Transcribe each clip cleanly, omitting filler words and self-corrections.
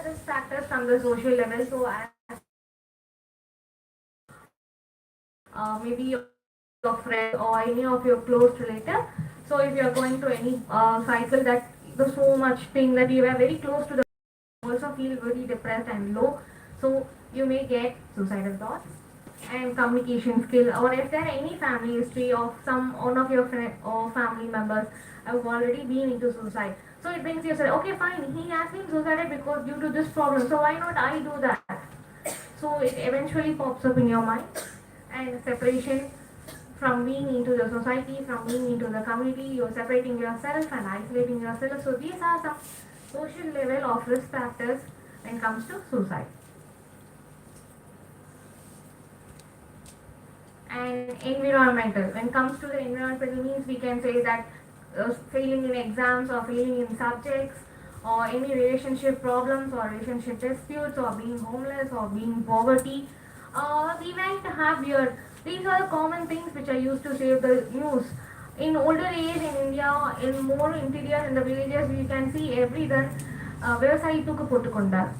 the risk factors from the social level. So as maybe your friends or any of your close relative. So if you are going to any cycle that the so much thing that you are very close to the also feel very depressed and low, so you may get suicidal thoughts. And communication skill, or if there any family history of some one of your friend or family members have already been into suicide, so it brings you say, okay fine, he has been suicided because due to this problem, so why not I do that? So it eventually pops up in your mind. And separation, from being into the society, from being into the community, you're separating yourself and isolating yourself. So these are some social level of risk factors when it comes to suicide. And environmental, when it comes to the environmental means, we can say that failing in exams or failing in subjects, or any relationship problems or relationship disputes, or being homeless or being poverty, we might have your, these are the common things which are used to save the news. In older age in India, in more interior in the villages, we can see everyone விவசாயத்துக்கு போட்டுக்கொண்டார்.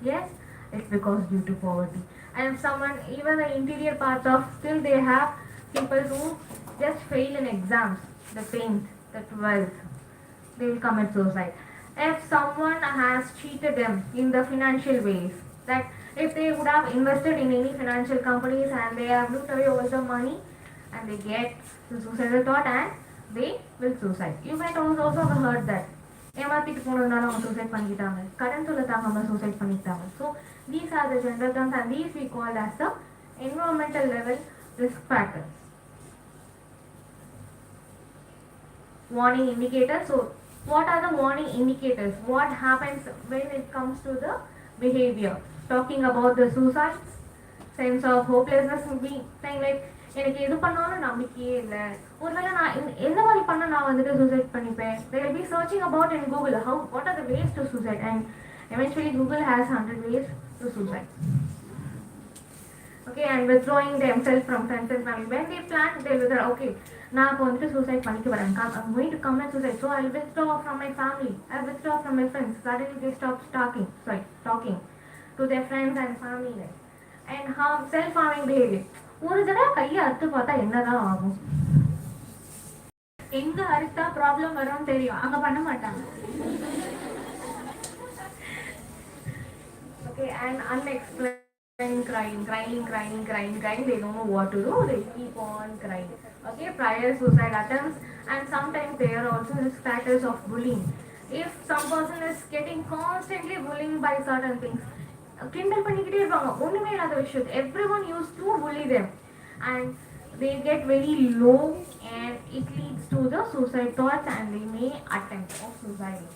Yes, it's because due to poverty. And if someone, even the interior parts of, still they have people who just fail in exams, the 10th, the 12th, they will commit suicide. If someone has cheated them in the financial ways, that if they would have invested in any financial companies and they have looked away all the money and they get the suicidal thought and they will suicide. You might also have heard that. ஏமாத்திட்டு போனதுனால அவங்க suicide பண்ணிக்கிட்டாங்க, கடன் சொல்ல தாங்காம suicide பண்ணிக்கிட்டாங்க. So these are the general terms and these we called as the environmental level risk factors. Warning indicators. So what are the warning indicators? What happens when it comes to the behavior? Talking about the suicides, sense of hopelessness will be saying like, எனக்கு எது பண்ணாலும் நம்பிக்கையே இல்லை, ஒருவேளை நான் எந்த மாதிரி பண்ண நான் வந்துட்டு சூசைட் பண்ணிப்பேன். They will be searching about in Google how, what are the ways to suicide, and eventually Google has 100 ways to suicide. Okay, and withdrawing themselves from friends and family. When they plan, they will say, okay, நான் இப்போ வந்துட்டு suicide பண்ணிக்க வரேன், I'm going to commit suicide, so I'll withdraw from my family, I'll withdraw from my friends. Suddenly they stop talking to their friends and family. And harm, self-harming behavior. ஒரு தடவை கையை அறுத்து பார்த்தா என்னதான் ஆகும்? எங்க அறுத்தா ப்ராப்ளம் வரும் தெரியும், அங்க பண்ண மாட்டாங்க. Okay, and unexplained crying, they don't know what to do, they keep on crying. Okay, prior suicide attempts, and sometimes there are also risk factors of bullying. If some person is getting constantly bullying by certain things, கிண்டல் பண்ணிக்கிட்டே இருப்பாங்க ஒண்ணுமே இல்லாத விஷயத்தை, everyone used to bully them, and they get very low and it leads to the suicide thoughts and they may attempt of suicide.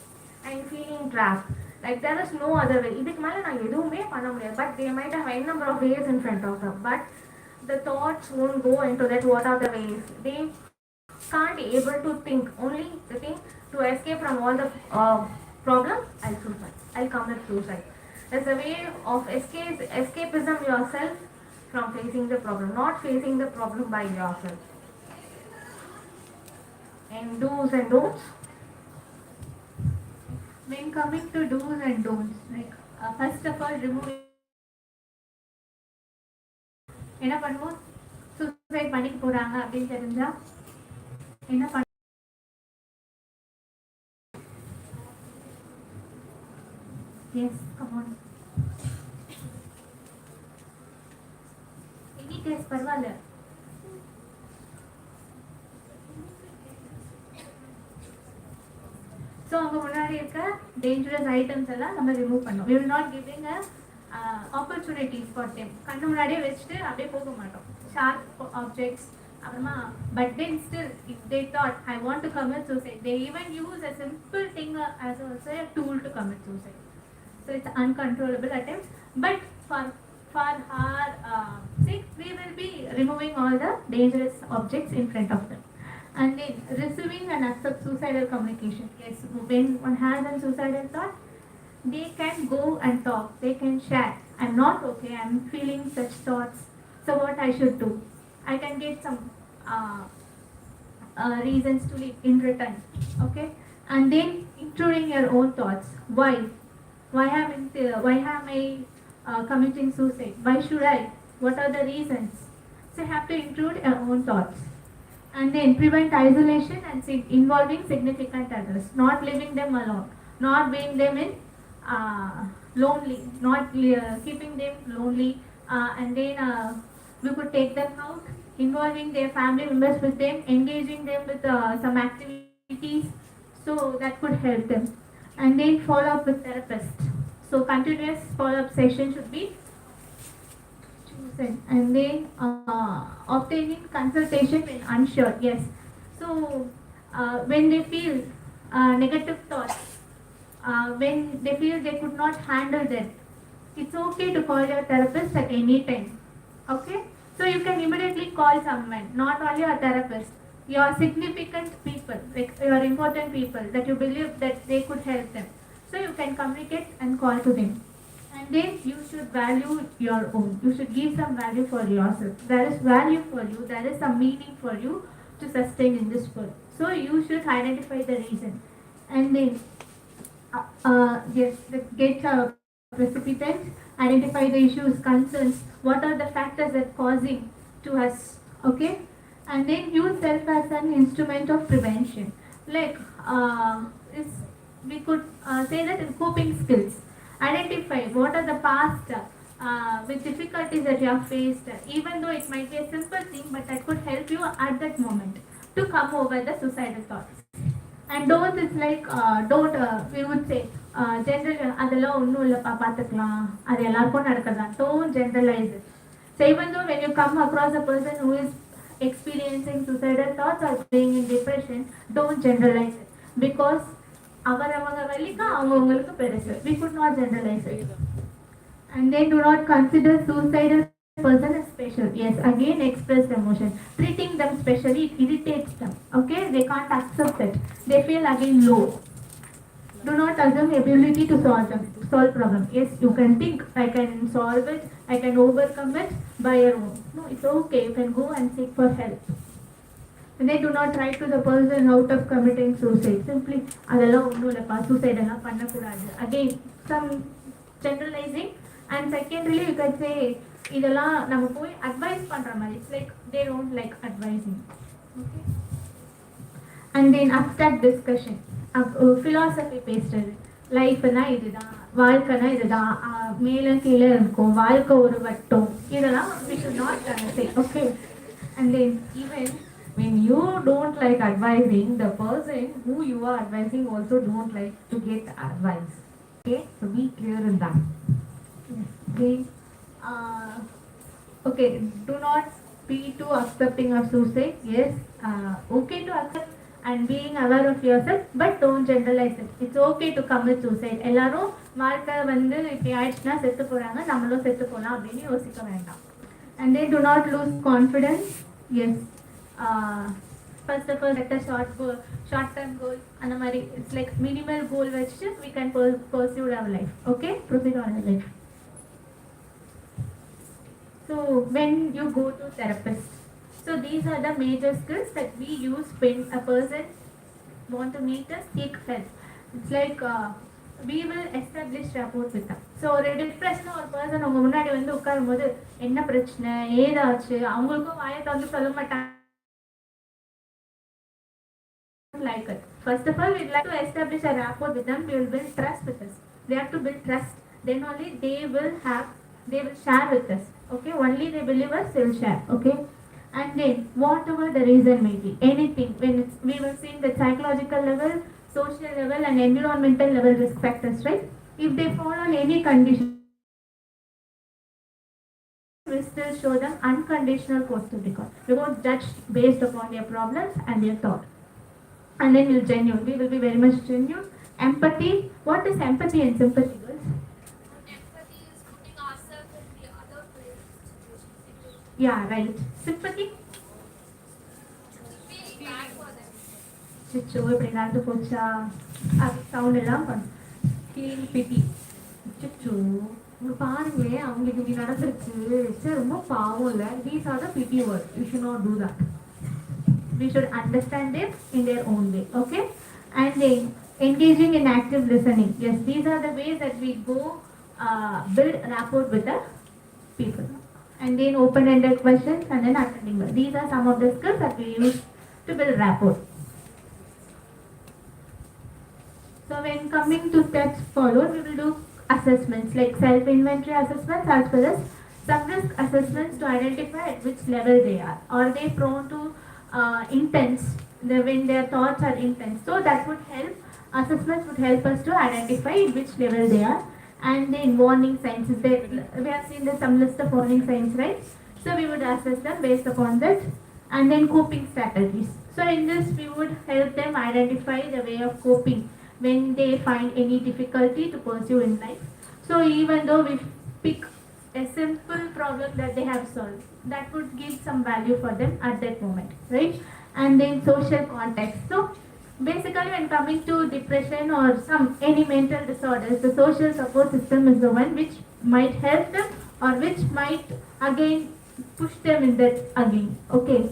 And feeling trapped, like there is no other way, இதுக்கு மேல நான் எதுவுமே பண்ண முடியாது, but they might have n number of ways in front of them, but the thoughts won't go into that what are the ways. They can't able to think, only the thing to escape from all the problems, I'll commit suicide. There's a way of escapism yourself from facing the problem, not facing the problem by yourself. And do's and don'ts. When coming to do's and don'ts, like first of all, removing. என்ன பண்ணுவோம்? Suicide பண்ணிக்க போறாங்க அப்படின்னு தெரிஞ்சா என்ன பண்ண? Yes, come on. Any case பரவாயில்ல. So அவங்க முன்னாடி இருக்க டேஞ்சரஸ் ஐட்டம்ஸ் எல்லாம் நம்ம ரிமூவ் பண்ணோம். We will not giving a opportunities for them. கண்ணு முன்னாடியே வச்சுட்டு அப்படியே போக மாட்டோம். ஷார்ப் ஆப்ஜெக்ட்ஸ் அப்புறமா but then still if they thought I want to commit suicide, they even use a simple thing as also a tool to commit suicide. So it's uncontrollable attempt, but for our sake we will be removing all the dangerous objects in front of them. And then receiving and accept suicidal communication. Yes, when one has a suicidal thought, they can go and talk, they can share, I'm not okay, I'm feeling such thoughts, so what I should do. I can get some reasons to live in return. Okay, and then including your own thoughts, why Why am I committing suicide? Why should I? What are the reasons? So you have to include your own thoughts. And then prevent isolation and involving significant others, not leaving them alone, not being them in lonely, not keeping them lonely. And then we could take them out, involving their family members with them, engaging them with some activities, so that could help them. And then follow up with therapists. So continuous follow up session should be chosen. And then obtaining consultation when unsure. Yes. So when they feel negative thoughts, when they feel they could not handle that, it's okay to call your therapist at any time. Okay? So you can immediately call someone, not only a therapist, your significant people, like your important people that you believe that they could help them. So you can communicate and call to them. And then you should value your own. You should give some value for yourself. There is value for you. There is some meaning for you to sustain in this world. So you should identify the reason. And then, yes, get precipitant, identify the issues, concerns, what are the factors that causing to us, okay? And then use self as an instrument of prevention. Like, is, we could say that in coping skills. Identify what are the past with difficulties that you have faced, even though it might be a simple thing, but that could help you at that moment to come over the suicidal thoughts. And don't, it's like, don't, we would say, general, அதெல்லாம் ஒன்றும் இல்லைப்பா பார்த்துக்கலாம் அது எல்லாருக்கும் நடக்கிறதான். Don't generalize it. So even though when you come across a person who is experiencing suicidal thoughts or being in depression, don't generalize it. Because அவரவங்க வலிக்கு அவங்கவுங்களுக்கு பெருசு. We could not generalize it. And then do not consider suicidal person as special. Yes, again express emotion. Treating them specially, it irritates them. Okay, they can't accept it. They feel again low. Do not assume ability to solve problem. Yes, you can think I can solve it, I can overcome it by your own. No, it's okay. You can go and seek for help. And they do not try to the person out of committing suicide. Simply, அதெல்லாம் ஒன்றும் இல்லைப்பா suicide எல்லாம் பண்ணக்கூடாது. Again, some generalizing. And secondly, you can say இதெல்லாம் நம்ம போய் advise பண்ற மாதிரி. It's like they don't like advising. Okay. And then abstract discussion. Philosophy பேசுறது. லைஃப்னா இதுதான், வாழ்க்கைனா இதுதான், மேலே கீழே இருக்கும், வாழ்க்கை ஒரு வட்டம், இதெல்லாம் we should not say. Okay. And then even when you don't like advising, the person who you are advising also don't like to get advice. Okay, so be clear in that. Then, okay, do not be too accepting of suicide. Yes, okay to accept and being aware of yourself, but don't generalize it. It's okay to commit suicide. எல்லாரும் வாழ்க்கை வந்து இப்படி ஆயிடுச்சுன்னா செத்து போறாங்க, நம்மளும் செத்து போகலாம் அப்படின்னு யோசிக்க வேண்டாம். And then do not lose confidence. Yes. First of all, set a short term goal. And it's like minimal goal which we can pursue our life. Okay, proceed on our life. So when you go to therapist, so these are the major skills that we use when a person want to meet us, seek help. It's like we will establish rapport with them. So ஒரு டிப்ரெஷனாக ஒரு person உங்கள் முன்னாடி வந்து உட்காரும் போது என்ன பிரச்சனை ஏதாச்சு அவங்களுக்கும் வாயை வந்து சொல்ல மாட்டாங்க. Like it. First of all, we'd like to establish a rapport with them. We will build trust with us. They have to build trust. Then only they will share with us. Okay, only they believe us, they will share. Okay, and then whatever the reason may be, anything. When we will see the psychological level, social level, and environmental level risk factors, right? If they fall on any condition, we still show them unconditional positive recall. We won't judge based upon their problems and their thought. And then we'll genuine. We will be very much genuine. Empathy. What is empathy and sympathy, girls? Empathy is putting ourselves in the other person's situation. Yeah, right. Sympathy. Feeling bad for them. Chicho, இப்படி நடந்து போச்சா அது sound எல்லாம் பண்ணும். Feeling பிட்டி. சிச்சோ இங்கே பாருங்களேன் அவங்களுக்கு இப்படி நடந்துருச்சு சரி ரொம்ப பாவம் இல்லை. These are the pity words. You should not do that. We should understand them in their own way. Okay. And then engaging in active listening. Yes, these are the ways that we go build rapport with the people. And then open-ended questions and then attending well. These are some of the skills that we use to build rapport. So when coming to steps followed, we will do assessments like self-inventory assessments as well as some risk assessments to identify at which level they are. Are they prone to intense, when their thoughts are intense? So that would help, assessments would help us to identify which level they are. And then warning signs, is there, we have seen the some list of warning signs, right? So we would assess them based upon that. And then coping strategies. So in this we would help them identify the way of coping when they find any difficulty to pursue in life. So even though we pick a simple problem that they have solved, that would give some value for them at that moment, right? And then social context. So basically when coming to depression or some any mental disorders, the social support system is the one which might help them or which might again push them in that again. Okay.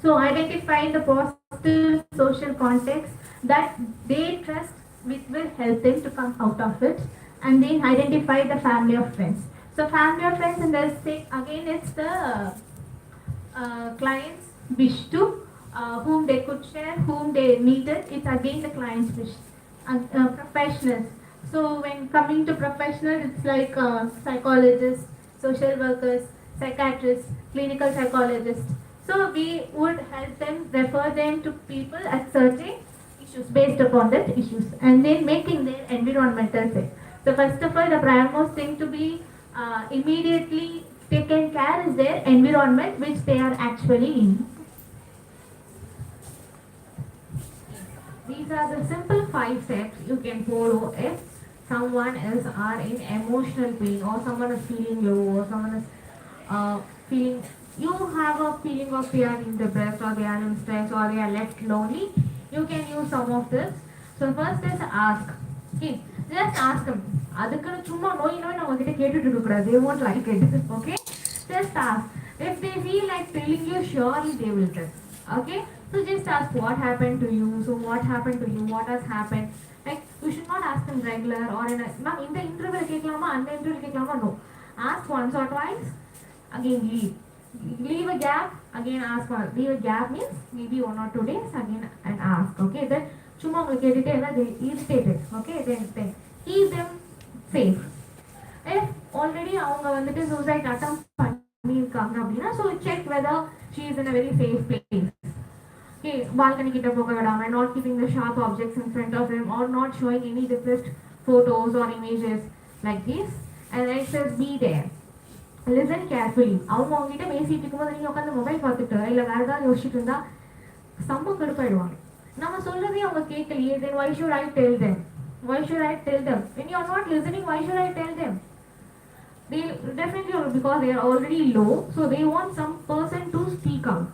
So identify the positive social context that they trust, which will help them to come out of it. And then identify the family of friends. So family of friends, and they'll say again it's the client's wish to whom they could share, whom they needed. It's again the client's wish. Professionals. So when coming to professionals, it's like psychologists, social workers, psychiatrists, clinical psychologists. So we would help them, refer them to people at certain issues based upon that issues, and then making their environmental safe. So first of all, the primemost thing to be immediately taken care is their environment which they are actually in. These are the simple 5 steps you can follow if someone is are in emotional pain, or someone is feeling low, or someone is feeling, you have a feeling of they are in depressed, or they are in stress, or they are left lonely. You can use some of this. So first is ask. Okay, just ask them. அதுக்குன்னு சும்மா நோய் நம்ம கிட்ட கேட்டுட்டு இருக்க கூடாது. They won't like it. Okay, just ask. If they feel like telling you, surely they will tell. Okay, so just ask what happened to you. So what happened to you? What has happened? Like you should not ask them regular or in a ma'am இந்த interview கேட்கலாமா அந்த interview கேட்கலாமா. No, ask once or twice. Again leave a gap, again ask for, leave a gap means maybe 1 or 2 days, again and ask. Okay, then சும்மா உங்களுக்கு கேட்டுட்டே இருந்தா they irritated. Okay, then keep them safe. If already அவங்க வந்துட்டு suicide attempt பண்ணிருக்காங்க அப்படின்னா, so check whether she is in a very safe place. Okay, balcony கிட்ட போக விடாம, not keeping the sharp objects in front of him, or not showing any depressed photos or images like this. And then it says be there. Listen carefully. அவங்க அவங்ககிட்ட பேசிட்டு இருக்கும்போது நீங்க உட்காந்து mobile பார்த்துட்டு இல்லை வேற ஏதாவது யோசிச்சுட்டு இருந்தா செம்ம கடுப்பாயிடுவாங்க. நம்ம சொல்றதே அவங்க கேட்கலையே, then why should I tell them? Why should I tell them? When you are not listening, why should I tell them? They definitely, because they are already low, so they want some person to speak out.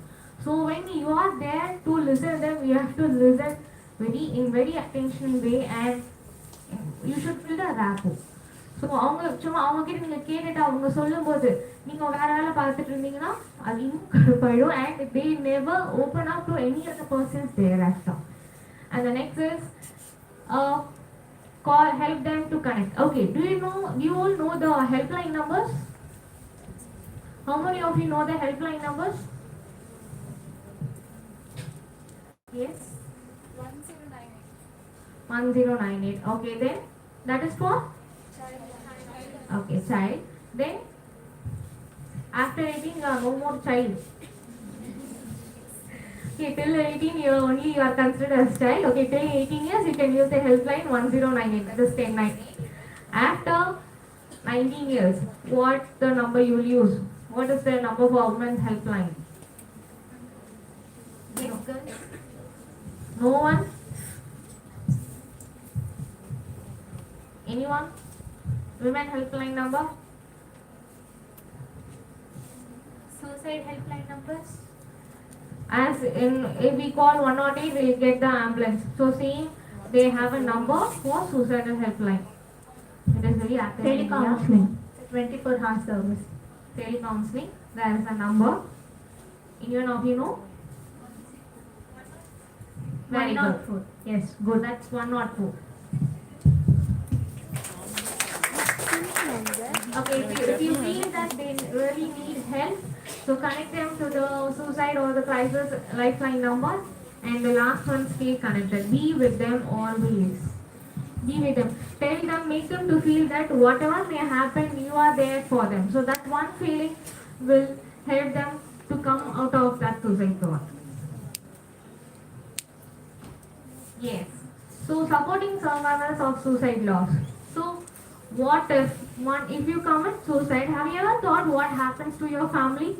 So when you are there to listen them, you have to listen in very attentional way, and you should build a rapport. So அவங்க கிட்ட நீங்கள் கேட்டுட்டு அவங்க சொல்லும்போது நீங்கள் வேற வேலை பார்த்துட்டு இருந்தீங்கன்னா அது இன்னும் கடுப்பாயிடும், and they never open up to any other persons thereafter. And the next is help them to connect. Okay, do you all know the helpline numbers? How many of you know the helpline numbers? Yes, 1098. Okay, then that is for okay, child. Then after 18 no more child. Okay, till 18 years only you are considered as child. Okay, till 18 years you can use the helpline 1098, that is 1098. After 19 years, what the number you will use? What is the number for women's helpline? No one? Anyone? Women helpline number? Suicide helpline numbers? As in, if we call 108, we will get the ambulance. So see, they have a number for suicidal helpline. It is very active. Telecounseling, 24-hour service. Telecounseling, there is a number. Anyone of you know? Very good. 104. Yes, good. That's 104. Okay, if you feel that they really need help, so connect them to the suicide or the crisis lifeline number. And the last one, stay connected. Be with them always. Be with them. Tell them, make them to feel that whatever may happen, you are there for them. So that one feeling will help them to come out of that suicide thought. Yes. So supporting survivors of suicide loss. So what if you commit suicide, have you ever thought what happens to your family?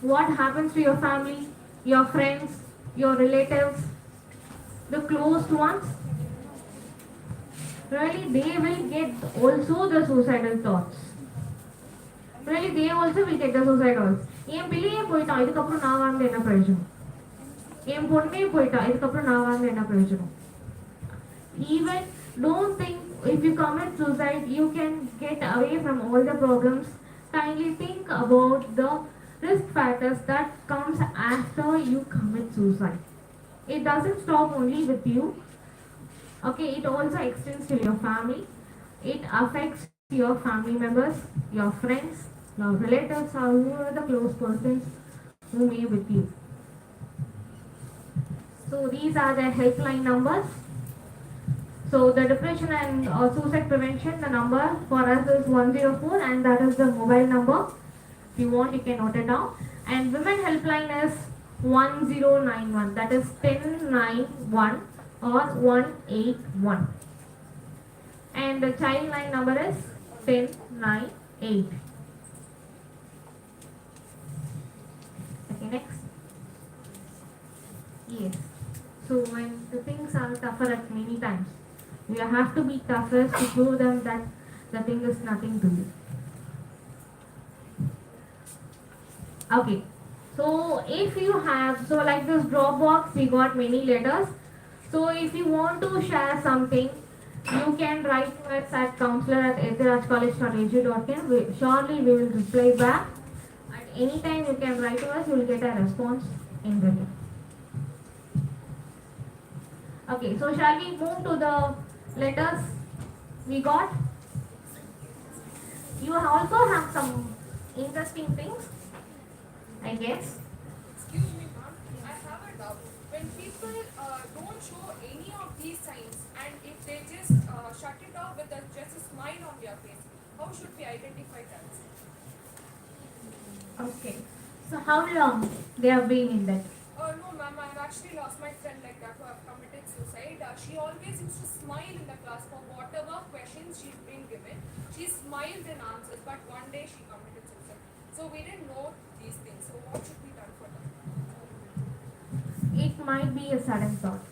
What happens to your family, your friends, your relatives, the close ones? Really, they will get also the suicidal thoughts. Really, they also will get the suicidal. என் பிள்ளையே போயிட்டான் இதுக்கப்புறம் நான் வாழ்ந்து என்ன பிரயோஜனம் என் பொண்ணே போயிட்டா இதுக்கப்புறம் நான் வாழ்ந்து என்ன பிரயோஜனம் even don't think if you commit suicide you can get away from all the problems. Kindly think about the risk factors that comes after you commit suicide. It doesn't stop only with you. Okay, it also extends to your family. It affects your family members, your friends, your relatives, or who are the close persons who may with you. So these are the helpline numbers. So the depression and suicide prevention, the number for us is 104 and that is the mobile number. If you want, you can note it down. And women helpline is 1091, that is 1091 or 181. And the child line number is 1098. Okay, next. Yes. So when the things are tougher at many times, you have to be toughest to show them that the thing is nothing to you. Okay. So if you have, so like this Dropbox, we got many letters. So if you want to share something, you can write to us at counselor@ethirajcollege.edu.in. Surely we will reply back. At any time you can write to us, you will get a response in written. Okay, so shall we move to the letters we got? You also have some interesting things, I guess. Excuse me, ma'am. I have a doubt. When people don't show any of these signs, and if they just shut it off with just a smile on their face, how should we identify that? Okay. So how long they have been in that? No, ma'am. I've actually lost my friend like that who have committed suicide. She always used to smile in the class for whatever questions she's been given. She smiled in answers, but one day she committed suicide. So we didn't know these things. So what should be done for them? It might be a sudden thought.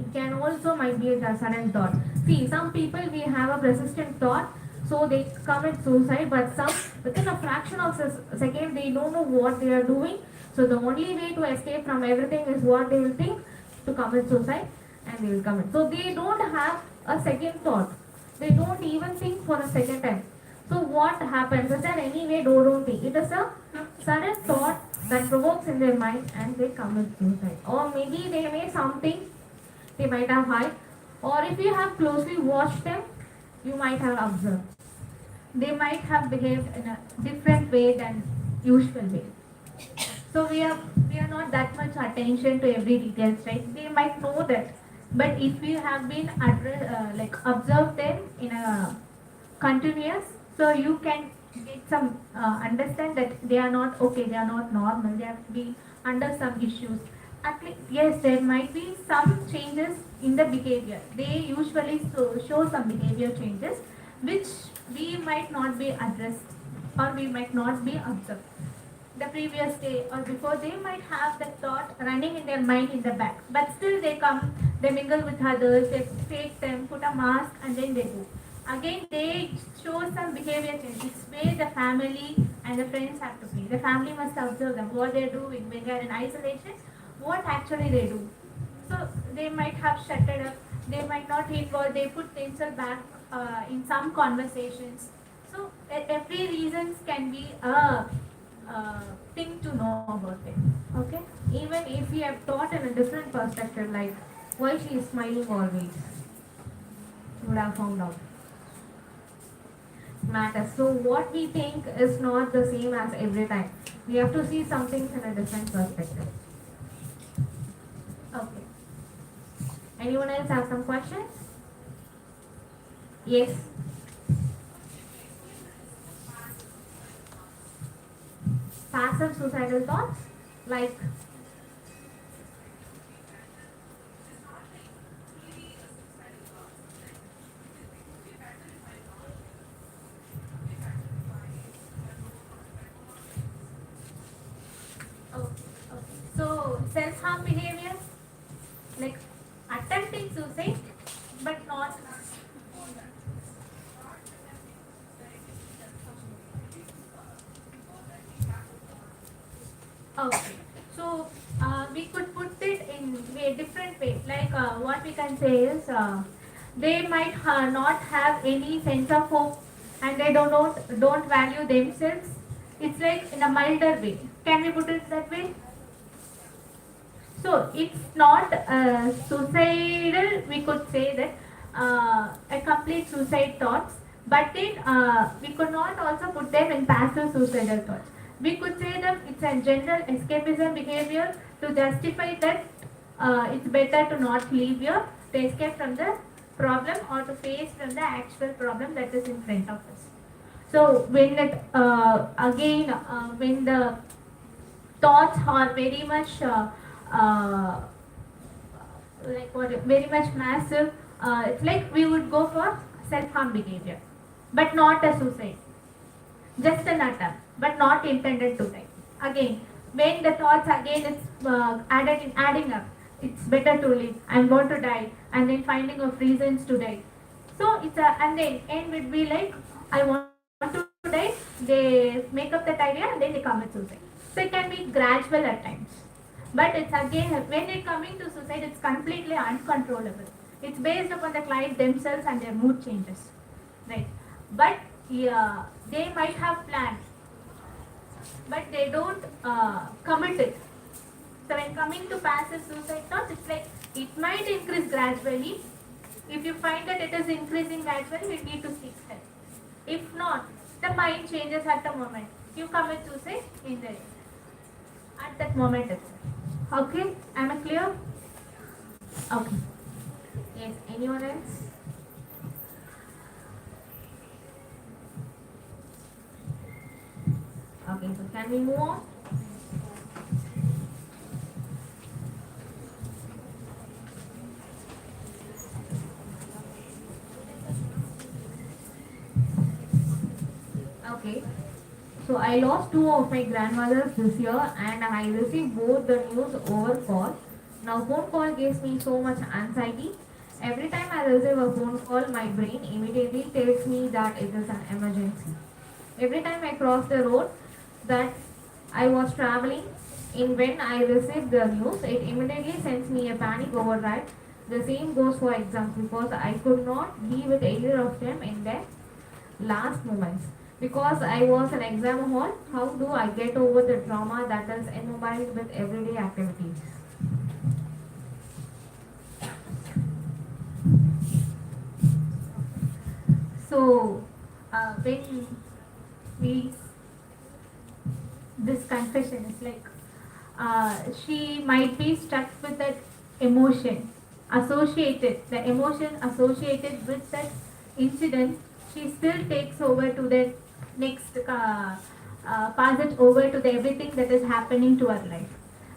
It can also might be a sudden thought. See, some people we have a persistent thought, so they commit suicide, but some within a fraction of a second they don't know what they are doing. So the only way to escape from everything is what they will think, to commit suicide, and they will commit. So they don't have a second thought. They don't even think for a second time. So what happens is that anyway don't think. It is a sudden thought that provokes in their mind and they commit suicide. Or maybe they may something, they might have hide. Or if you have closely watched them, you might have observed. They might have behaved in a different way than usual way. So we are not that much attention to every details, right? They might know that, but if we have been observed them in a continuous, so you can get some understand that they are not okay, they are not normal, they have to be under some issues. At least, yes, there might be some changes in the behavior. They usually show some behavior changes which we might not be addressed or we might not be observed the previous day or before. They might have that thought running in their mind in the back, but still they come, they mingle with others, they take them, put a mask, and then they go. Again, they show some behavior changes where the family and the friends have to be. The family must observe them, what they are doing when they are in isolation, what actually they do. So they might have shutted up, they might not involve, they put themselves back in some conversations. So every reasons can be thing to know about it. Okay. Even if we have thought in a different perspective, like why she is smiling always, you would have found out. Matters. So what we think is not the same as every time. We have to see some things in a different perspective. Okay. Anyone else have some questions? Yes. Passive suicidal thoughts, like Okay. Okay. So self-harm behavior, like attempting suicide, but not. Okay. So we could put it in a different way. Like what we can say is they might not have any sense of hope, and they don't value themselves. It's like in a milder way. Can we put it that way? So it's not suicidal. We could say that a complete suicide thoughts, but then we could not also put them in passive suicidal thoughts. We could say that it's a general escapism behavior to justify that it's better to not leave here, to escape from the problem or to face from the actual problem that is in front of us. So when it when the thoughts are very much uh, very much massive, it's like we would go for self-harm behavior, but not a suicide, just an attempt, but not intended to die. Again, when the thoughts again it's adding up, it's better to live, I'm going to die, and then finding of reasons to die. So it's a, and then end would be like I want to die. They make up that idea and then they commit suicide. So it can be gradual at times, but it's again when it coming to suicide, it's completely uncontrollable. It's based upon the client themselves and their mood changes, right? But yeah, they might have planned, but they don't commit it. So when coming to passive suicide thoughts, it's like it might increase gradually. If you find that it is increasing gradually, we need to seek help. If not, the mind changes at the moment. You commit suicide in the at that moment itself. Okay, am I clear? Okay. yes. Anyone else? Okay. So can we move on? Okay. So I lost two of my grandmothers this year and I received both the news over call. Now phone call gives me so much anxiety. Every time I receive a phone call, my brain immediately tells me that it is an emergency. Every time I cross the road that I was traveling in when I received the news, it immediately sends me a panic override. The same goes for exams because I could not be with either of them in their last moments. Because I was an exam hall, how do I get over the trauma that is immobile with everyday activities? So when we this confession is like she might be stuck with that emotion associated, the emotion associated with that incident. She still takes over to the next pass it over to the everything that is happening to her life,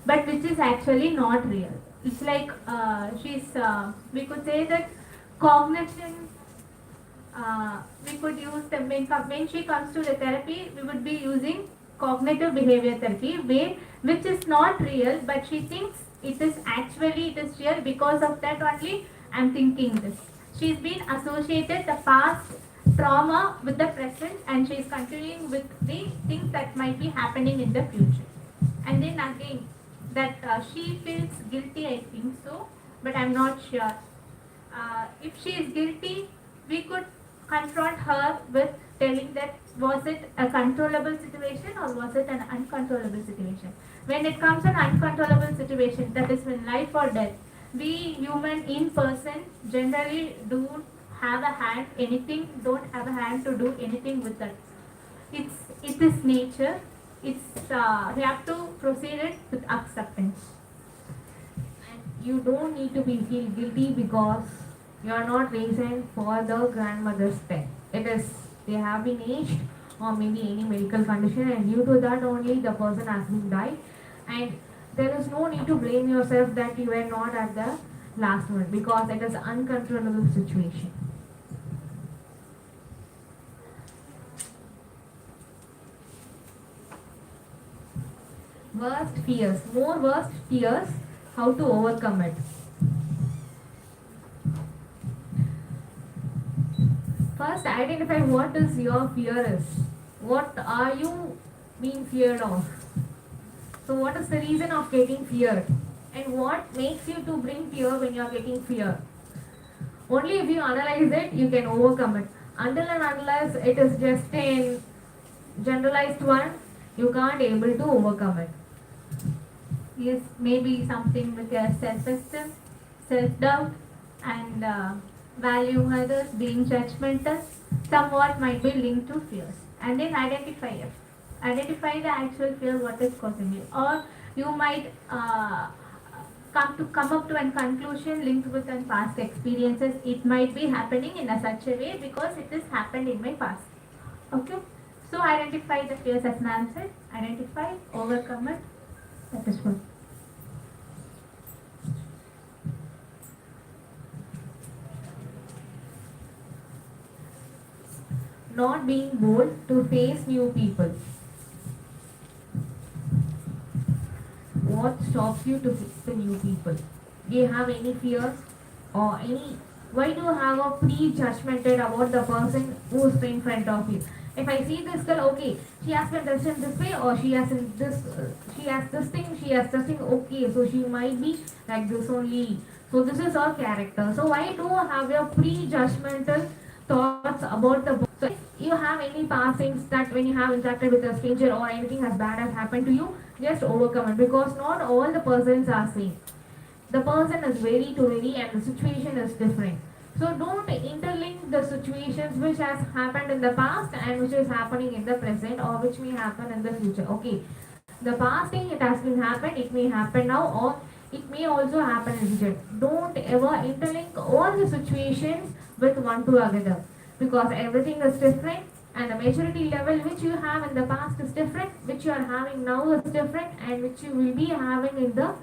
but which is actually not real. It's like she's we could say that cognition. We could use the when she comes to the therapy, we would be using cognitive behavior therapy, which is not real, but she thinks it is real because of that only. I'm thinking this. She's been associated the past trauma with the present, and she's continuing with the things that might be happening in the future. And then again, that she feels guilty. I think so, but I'm not sure. If she is guilty, we could confront her with telling that was it a controllable situation or was it an uncontrollable situation. When it comes an uncontrollable situation, that is when life or death, we human in person generally don't have a hand anything, don't have a hand to do anything with that. It is nature. It's we have to proceed it with acceptance. And you don't need to be feel guilty because you are not raising for the grandmother's pet. It is they have been aged or maybe any medical condition, and due to that only the person has been died. And there is no need to blame yourself that you were not at the last one because it is uncontrollable situation. More worst fears, how to overcome it. First, identify what is your fear is. What are you being feared of? So, what is the reason of getting feared? And what makes you to bring fear when you are getting fear? Only if you analyze it, you can overcome it. Until and unless it is just a generalized one, you can't able to overcome it. Yes, maybe something with your self-esteem, self-doubt, and valuing others, being judgmental, somewhat might be linked to fears. And then identify it. Identify the actual fear, what is causing it. Or you might come up to a conclusion linked with an past experiences. It might be happening in a such a way because it has happened in my past. Okay? So identify the fears as Ma'am said. Identify, overcome it. That is one. Not being bold to face new people. What stops you to face the new people? Do you have any fears or any? Why do you have a prejudgmented about the person who's in front of you? If I see this girl, okay, she has been dressed in this way, or she has in this, she has this thing, she has this thing. Okay, so she might be like this only. So this is her character. So why do you have your prejudgmental thoughts about the book? So if you have any past things that when you have interacted with a stranger or anything as bad has happened to you, just overcome it because not all the persons are same. The person is very to very and the situation is different. So don't interlink the situations which has happened in the past and which is happening in the present or which may happen in the future. Okay, the past thing it has been happened, it may happen now or it may also happen in future. Don't ever interlink all the situations with one to another because everything is different and the maturity level which you have in the past is different, which you are having now is different, and which you will be having in the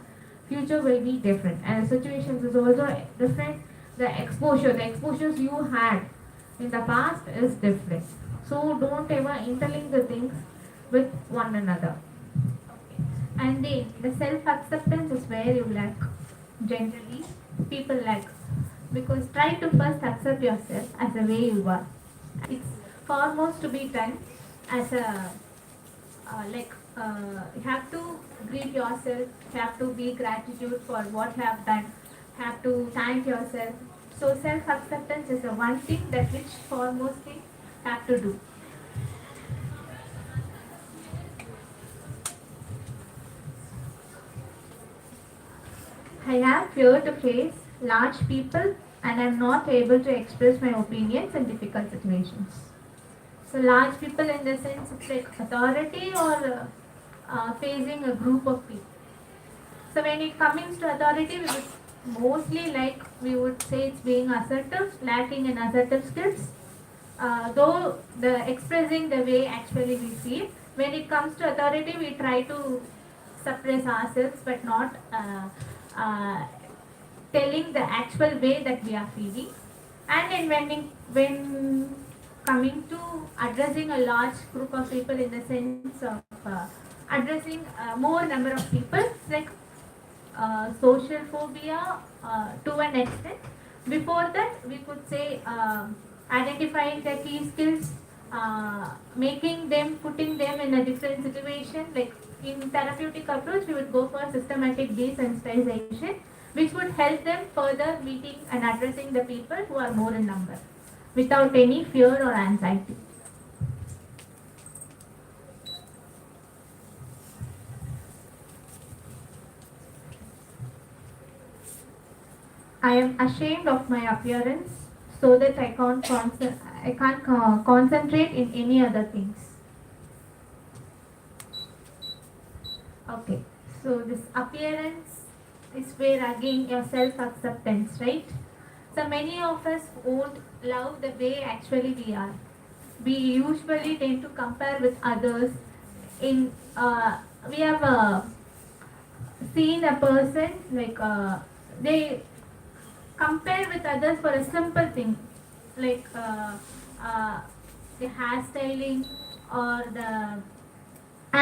future will be different, and the situations is also different. The exposures you had in the past is different. So don't ever interlink the things with one another. And then the self-acceptance is where you lack. Generally, people lack. Because try to first accept yourself as the way you are. It's foremost to be done as a you have to greet yourself, you have to be gratitude for what you have done, have to thank yourself. So self-acceptance is the one thing that which foremost thing have to do. I have fear to face large people and I'm not able to express my opinions in difficult situations. So large people in the sense it's like authority or facing a group of people. So when it comes to authority, we would mostly like we would say it's being assertive, lacking in assertive skills. Though the expressing the way actually we feel. When it comes to authority, we try to suppress ourselves, but not telling the actual way that we are feeling. And then when coming to addressing a large group of people in the sense of addressing more number of people, like social phobia to an extent. Before that, we could say identifying the key skills, putting them in a different situation. Like in therapeutic approach, we would go for systematic desensitization, which would help them further meeting and addressing the people who are more in number. without any fear or anxiety. I am ashamed of my appearance so that I can't concentrate in any other things. Okay, so this appearance is where again your self-acceptance, right? So many of us won't love the way actually we are. We usually tend to compare with others. In we have seen a person like they compare with others for a simple thing like the hairstyling or the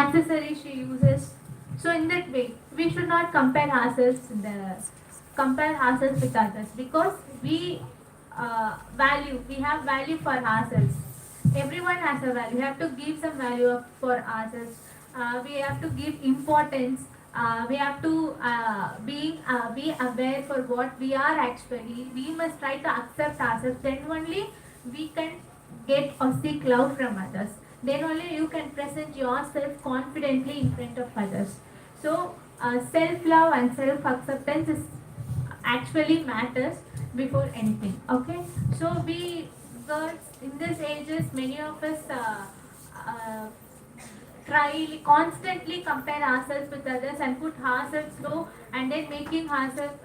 accessories she uses. So in that way, we should not compare ourselves with others because we have value for ourselves. Everyone has a value. We have to give some value for ourselves. We have to give importance. We have to be aware for what we are actually. We must try to accept ourselves. Then only we can get or seek love from others. Then only you can present yourself confidently in front of others. So self-love and self-acceptance is actually matters before anything. Okay, so we girls in this ages, many of us uh, try constantly compare ourselves with others and put ourselves low and then making ourselves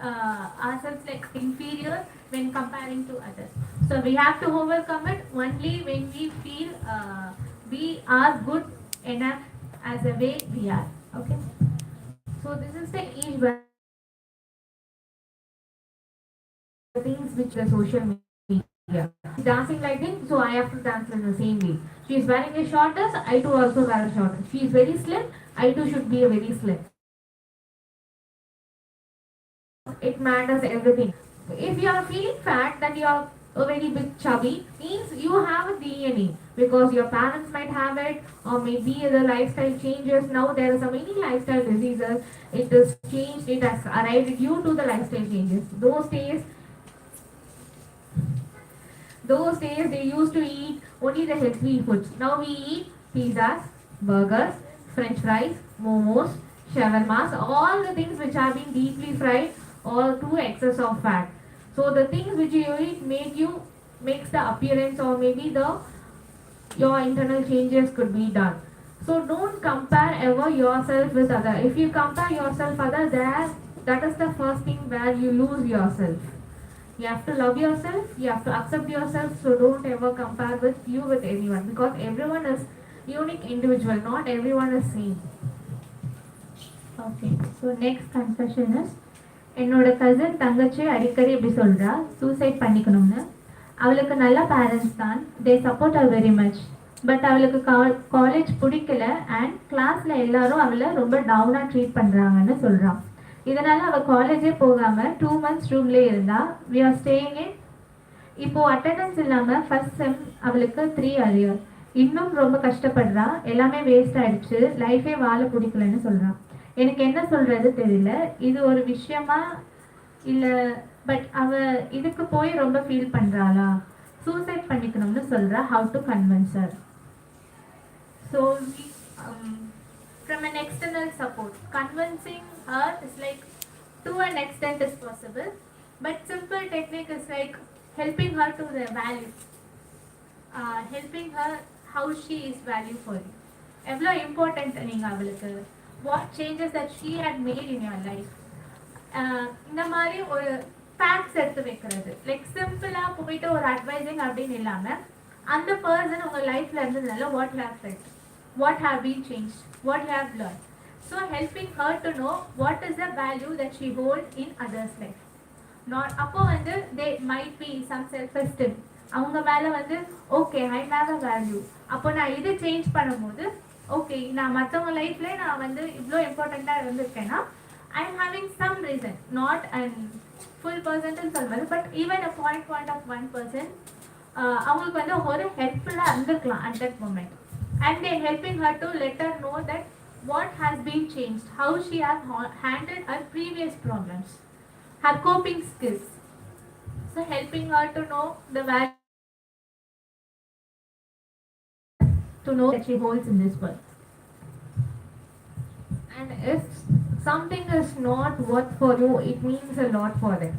like inferior when comparing to others. So we have to overcome it only when we feel we are good enough as a way we are. Okay, so this is the age where things which the social media. She's dancing like this, so I have to dance in the same way. She is wearing a short dress, I too also wear a short dress. She is very slim, I too should be a very slim. It matters everything. If you are feeling fat, then you are a very big chubby, means you have a DNA because your parents might have it, or maybe the lifestyle changes. Now there are so many lifestyle diseases. It is changed. It has arrived due to the lifestyle changes. Those days they used to eat only the healthy foods. Now we eat pizzas, burgers, french fries, momos, shawarmas, all the things which have been deeply fried or to excess of fat. So the things which you eat makes the appearance or maybe the your internal changes could be done. So don't compare ever yourself with other. If you compare yourself other there, that is the first thing where you lose yourself. You have to love yourself, you have to accept yourself, so don't ever compare with you with anyone because everyone is unique individual, not everyone is same. Okay, so next confession is என்னோட cousin தங்கச்சி அடிக்கடி இப்படி சொல்கிறா suicide பண்ணிக்கணும்னு. அவளுக்கு நல்ல parents தான், they support அவ வெரி மச். பட் அவளுக்கு காலேஜ் பிடிக்கல அண்ட் கிளாஸில் எல்லாரும் அவளை ரொம்ப டவுனாக ட்ரீட் பண்ணுறாங்கன்னு சொல்கிறான். இதனால் அவள் காலேஜே போகாமல் 2 months ரூம்லேயே இருந்தா. We are staying in. இப்போது அட்டண்டன்ஸ் இல்லாமல் ஃபர்ஸ்ட் செம் அவளுக்கு 3 arrear. இன்னும் ரொம்ப கஷ்டப்படுறா, எல்லாமே வேஸ்ட் ஆகிடுச்சு, லைஃபே வாழ பிடிக்கலன்னு சொல்கிறான். எனக்கு என்ன சொல்கிறது தெரியல, இது ஒரு விஷயமா இல்லை பட் அவள் இதுக்கு போய் ரொம்ப ஃபீல் பண்ணுறாளா, சூசைட் பண்ணிக்கணும்னு சொல்கிறா. How to convince her? So from an external support, convincing her is like to an extent is possible, but simple technique is like helping her to the value, helping her how she is value for you. எவ்வளோ important நீங்கள் அவளுக்கு, what changes that she had made in your life. இந்த மாதிரி ஒரு facts எடுத்து வைக்கிறது, like சிம்பிளாக போயிட்டு ஒரு அட்வைசிங் அப்படின்னு இல்லாமல் அந்த பர்சன் உங்கள் லைஃப்பில் இருந்ததுனால what have felt, what have been changed, what you have learned. So helping her to know what is the value that she holds in others' life. Not அப்போ வந்து they might be some self-esteem, அவங்க மேலே வந்து okay I have a value. அப்போ நான் இது change பண்ணும்போது okay நான் மற்றவங்க லைஃப்பில் நான் வந்து இவ்வளோ இம்பார்ட்டண்ட்டாக இருந்திருக்கேன்னா I am having some reason, not and full பர்சன்ட்னு சொல்வது but even a point of 1%, அவங்களுக்கு வந்து ஒரு ஹெல்ப்ஃபுல்லாக இருந்திருக்கலாம் at that moment. And then helping her to let her know that what has been changed, how she has handled her previous problems, her coping skills. So helping her to know the value to know that she holds in this world. And if something is not worth for you, it means a lot for them.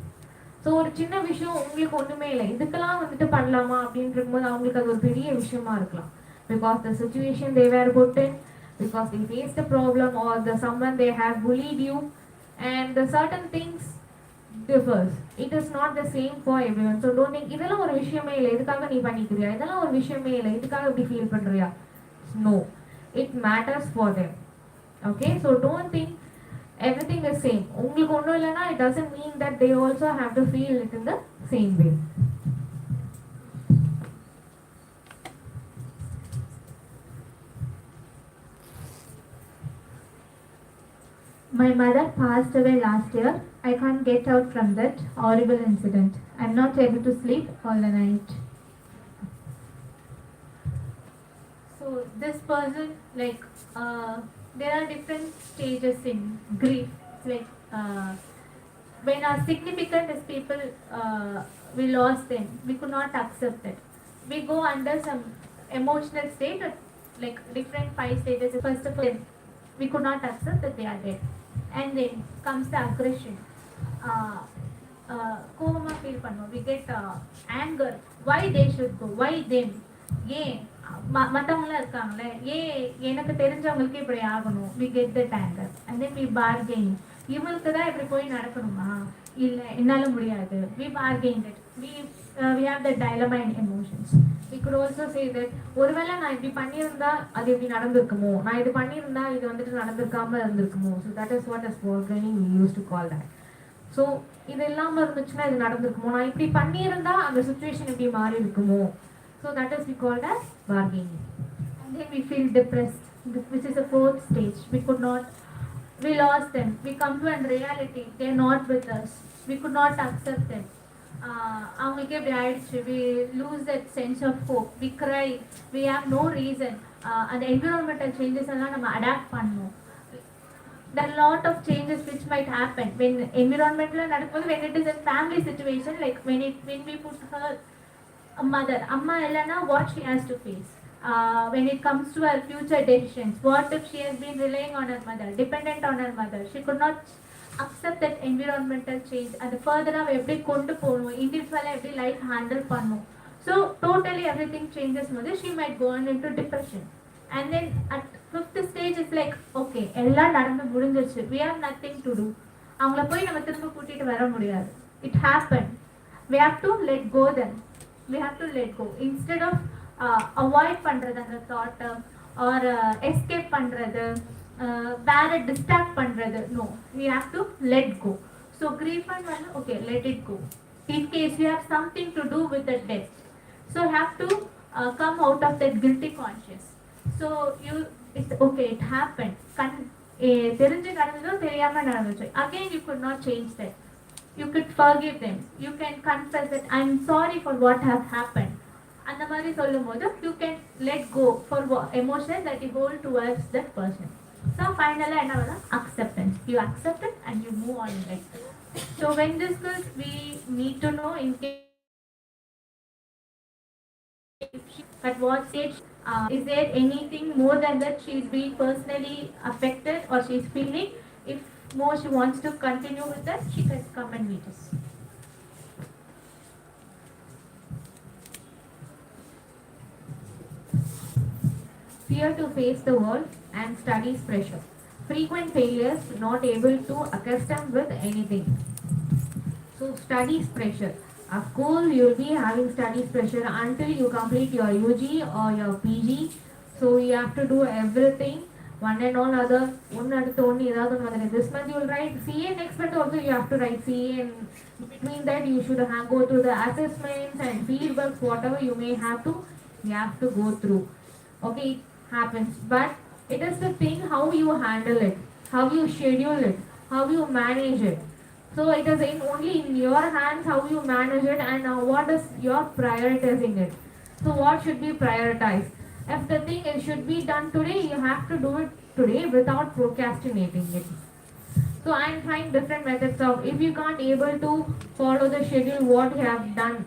So ஒரு சின்ன விஷயம் உங்களுக்கு ஒன்றுமே இல்லை, இதுக்கெல்லாம் வந்துட்டு பண்ணலாமா அப்படின்னு இருக்கும்போது அவங்களுக்கு அது ஒரு பெரிய விஷயமா இருக்கலாம். Because the situation they were put in, because they face the problem are the summon they have bullied you, and the certain things differs. It is not the same for everyone. So don't think இதெல்லாம் ஒரு விஷயமே இல்லை, இதுக்காக நீ பண்ணிக்கிறியா, இதெல்லாம் ஒரு விஷயமே இல்லை, இதுக்காக இப்படி ஃபீல் பண்ணுறியா. No, it matters for them. Okay, so don't think everything is same. உங்களுக்கு ஒன்றும் இல்லைன்னா it doesn't mean that they also have to feel it in the same way. My mother passed away last year. I can't get out from that horrible incident. I'm not able to sleep all the night. So this person, like, there are different stages in grief. Like, when our significant as people, we lost them, we could not accept it. We go under some emotional state, like different 5 stages. First of all, we could not accept that they are dead. And then comes the aggression. கோவமாக feel பண்ணுவோம். We get anger. Why they should go? Why them? ஏன் மற்றவங்களாம் இருக்காங்களே, ஏன் எனக்கு தெரிஞ்சவங்களுக்கு இப்படி ஆகணும்? We get that anger. And then we bargain. இவங்களுக்கு தான் இப்படி போய் நடக்கணுமா, இல்லை என்னால் முடியாது. We bargained it. We have the dilemma in emotions. We could also say that ஒருவேளை நான் இப்படி பண்ணியிருந்தா அது எப்படி நடந்திருக்குமோ, நான் இது பண்ணியிருந்தா இது வந்துட்டு நடந்திருக்காம இருந்திருக்குமோ. So that is what is bargaining we used to call that. ஸோ இது இல்லாமல் இருந்துச்சுன்னா இது நடந்திருக்குமோ, நான் இப்படி பண்ணியிருந்தா அந்த சுச்சுவேஷன் இப்படி மாறி இருக்குமோ. So that is we called as bargaining. And then we feel depressed, which is the 4th stage. We lost them. We come to a reality, they're not with us. We could not accept them. அவங்களுக்கே இப்படி ஆயிடுச்சு. We lose that sense of hope. We cry. We have no reason. அந்த environmental changes எல்லாம் நம்ம adapt பண்ணணும். There are a lot of changes which might happen when environmental நடக்கும்போது, when it is a family situation, like when we put her a mother, amma illana, what she has to face. When it comes to her future decisions, what if she has been relying on her mother, dependent on her mother, she could not accept that environmental change, and further எப்படி கொண்டு போகணும், இண்டிவிஜுவலாக எப்படி life handle பண்ணணும். So totally everything changes போது she might go on into depression. And then at 5th stage it's like, okay, எல்லாம் நடந்து முடிஞ்சிருச்சு, we have nothing to do. அவங்கள போய் நம்ம திரும்ப கூட்டிட்டு வர முடியாது. It happened. We have to let go them. We have to let go. Instead of avoid பண்றது அந்த தாட், or escape பண்றது, வேற டிஸ்ட்ராக்ட் பண்றது. No, we have to let go. So grief and okay, let it go. In case you have something to do with the death, so you have to come out of that guilty conscious. So it's okay, it happened. தெரிஞ்சு நடந்ததோ தெரியாம நடந்துச்சு. Again, you could not change that. You could forgive them. You can confess that I'm sorry for what have happened. அந்த மாதிரி சொல்லும் போது you can let go for emotion that you hold towards that person. So finally என்ன வரும்? Acceptance. You accept it and you move on in life. So when this goes, we need to know in case at what stage, is there anything more than that she is being personally affected or she is feeling. If more she wants to continue with that, she can come and meet us. Fear to face the world and studies pressure. Frequent failures, not able to accustom with anything. So studies pressure. Of course, you will be having studies pressure until you complete your UG or your PG. So you have to do everything, one and all other. This month you will write CA, next month also you have to write CA, and between that you should go through the assessments and fieldwork, whatever you may have to, you have to go through. Okay, it happens, but it is the thing how you handle it, how you schedule it, how you manage it. So it is only in your hands how you manage it, and what is your prioritizing it. So what should be prioritized? If the thing should be done today, you have to do it today without procrastinating it. So I am trying different methods of, if you can't able to follow the schedule what you have done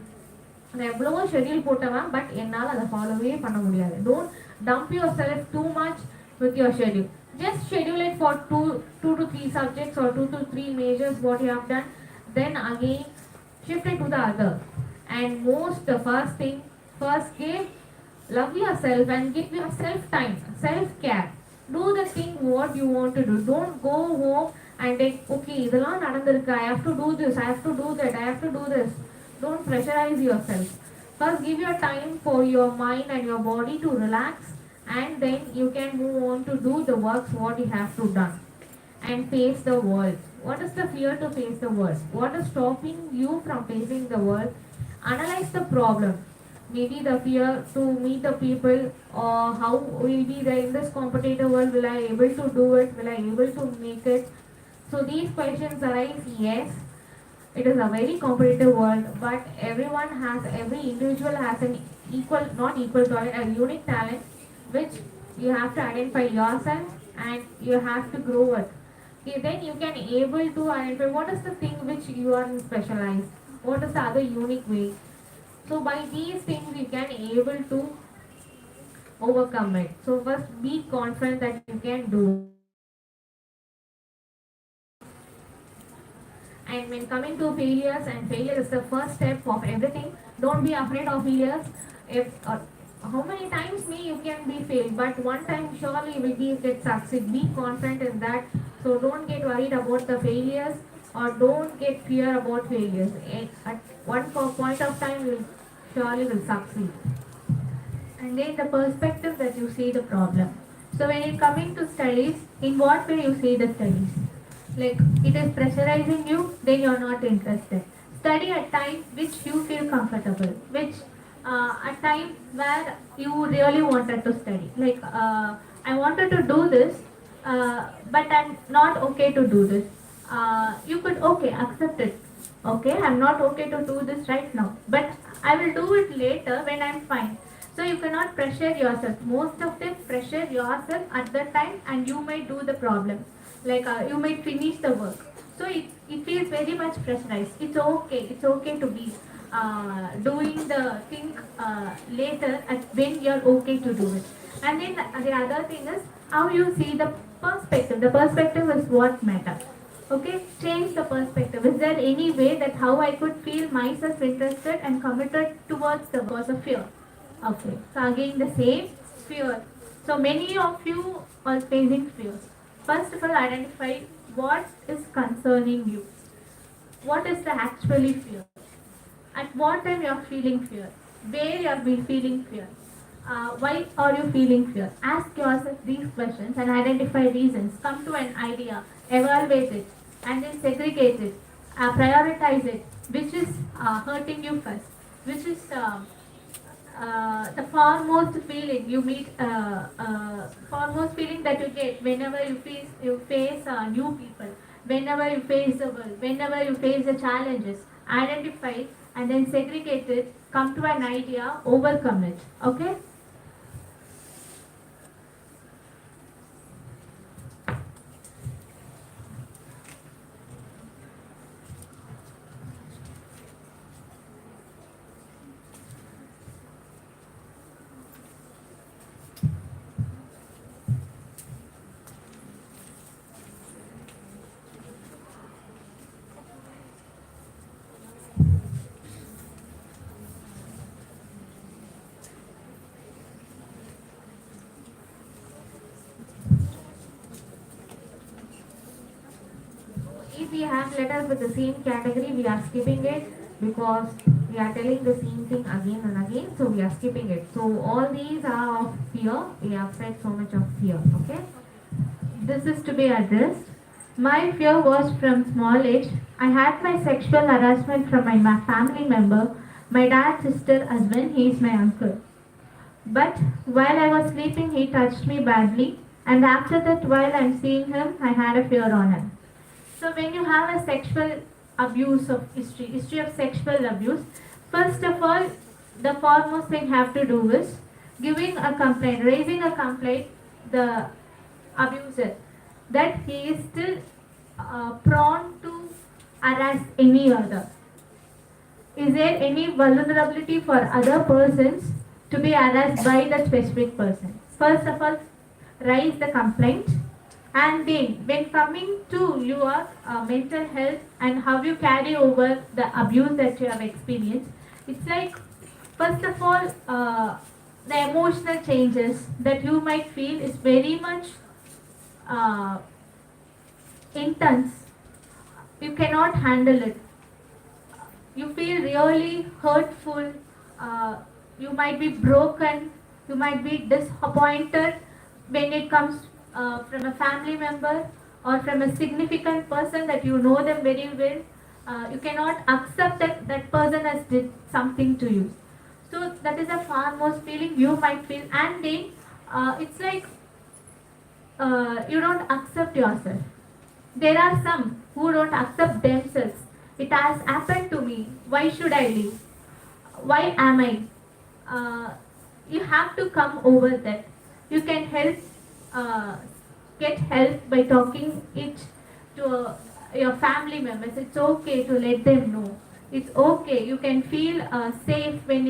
நான் எவ்வளவோ schedule போட்டவன் but என்னால் அதை ஃபாலோவே பண்ண முடியாது. Don't dump your self too much with your schedule. Just schedule it for two to three subjects or 2 to 3 majors what you have done. Then again shift it to the other. And the first thing, first love yourself and give yourself time, self care. Do the thing what you want to do. Don't go home and take, okay, இதெல்லாம் நடந்திருக்கு, I have to do this, I have to do that, I have to do this. Don't pressurize yourself. First give your time for your mind and your body to relax, and then you can move on to do the works what you have to done and face the world. What is the fear to face the world? What is stopping you from facing the world? Analyze the problem. Maybe the fear to meet the people, or how will be there in this competitive world, will I able to do it, will I able to make it? So these questions arise. Yes, it is a very competitive world, but every individual has an not equal talent, a unique talent which you have to identify yourself and you have to grow it. Okay, then you can able to identify what is the thing which you are specialized, what is the other unique way. So by these things you can able to overcome it. So first be confident that you can do. And when coming to failures, and failure is the first step of everything, don't be afraid of failures. If how many times you can be failed, but one time surely you will get succeed. Be confident in that. So don't get worried about the failures, or don't get fear about failures. At one point of time you surely will succeed. And then the perspective that you see the problem. So when it coming to studies, in what way you see the studies? Like it is pressurizing you, then you are not interested. Study at time which you feel comfortable, which a time where you really wanted to study. Like I wanted to do this, but I'm not okay to do this. You could accept it. Okay, I'm not okay to do this right now, but I will do it later when I'm fine. So you cannot pressure yourself. Most of them pressure yourself at that time, and you may do the problem. Like you may finish the work. So it feels very much pressurized. It's okay to be doing the thing later when you're okay to do it. And then the other thing is how you see the perspective. The perspective is what matters. Okay, change the perspective. Is there any way that how I could feel myself interested and committed towards the cause of fear? Okay, so again the same fear. So many of you are facing fears. First of all, identify what is concerning you. What is the actually fear? At what time you are feeling fear? Where you are feeling fear? Why are you feeling fear? Ask yourself these questions and identify reasons. Come to an idea, evaluate it, and then segregate it, prioritize it. Which is hurting you first? Which is the foremost feeling you meet, foremost feeling that you get whenever you face new people, whenever you face the world, whenever you face the challenges. Identify and then segregate it, come to an idea, overcome it. Okay? If we have letters with the same category, we are skipping it because we are telling the same thing again and again, so we are skipping it. So all these are of fear. We have said so much of fear. Okay, This is to be addressed. My fear was from small age. I had my sexual harassment from my family member, my dad's sister, husband. He is my uncle. But while I was sleeping, he touched me badly, and after that, while I'm seeing him, I had a fear on him. So when you have a sexual abuse of history of sexual abuse, first of all, the foremost thing have to do is giving a complaint, raising a complaint, the abuser, that he is still prone to harass any other. Is there any vulnerability for other persons to be harassed by the specific person? First of all, raise the complaint, and then when coming to your mental health and how you carry over the abuse that you have experienced, it's like first of all the emotional changes that you might feel is very much uh, intense. You cannot handle it. You feel really hurtful. You might be broken. You might be disappointed when it comes from a family member or from a significant person that you know them very well. You cannot accept that that person has did something to you. So that is a far most feeling you might feel, and then it's like you don't accept yourself. There are some who don't accept themselves. It has happened to me. Why should I live? Why am I? You have to come over that. You can help, get help by talking it to your family members. It's okay to let them know. It's okay. You can feel safe when